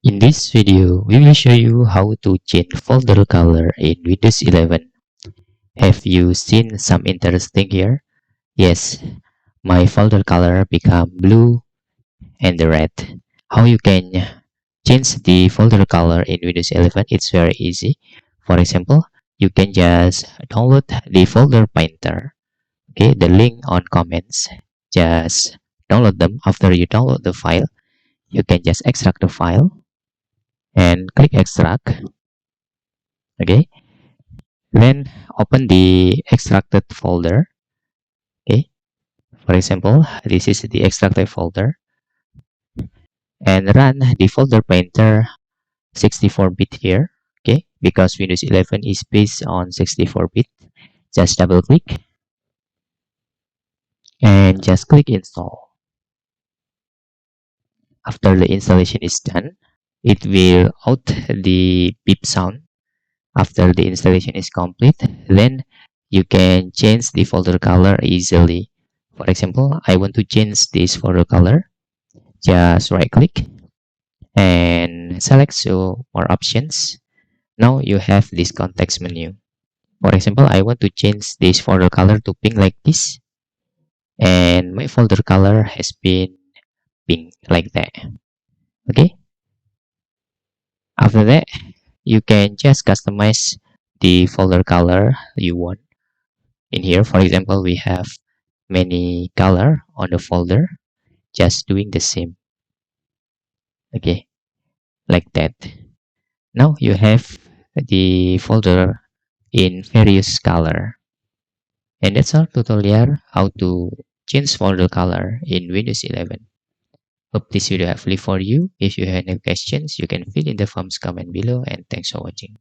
In this video, we will show you how to change folder color in Windows 11. Have you seen some interesting here? Yes, my folder color become blue and red. How you can change the folder color in Windows 11? It's very easy. For example, you can just download the FolderPainter. Okay, the link on comments. Just download them. After you download the file, you can just extract the file and click extract. Okay, then open the extracted folder. Okay, for example, this is the extracted folder, and run the folder painter 64-bit here. Okay, because Windows 11 is based on 64-bit. Just double click and just click install. After the installation is done, it will out the beep sound. After the installation is complete, then you can change the folder color easily. For example, I want to change this folder color. Just right click and select show more options. Now you have this context menu. For example, I want to change this folder color to pink like this, and my folder color has been pink like that. Okay, after that you can just customize the folder color you want. In here, for example, we have many color on the folder, just doing the same. Okay, like that. Now you have the folder in various color. And that's our tutorial how to change folder color in Windows 11. Hope this video helpful for you. If you have any questions, you can fill in the forms comment below, and thanks for watching.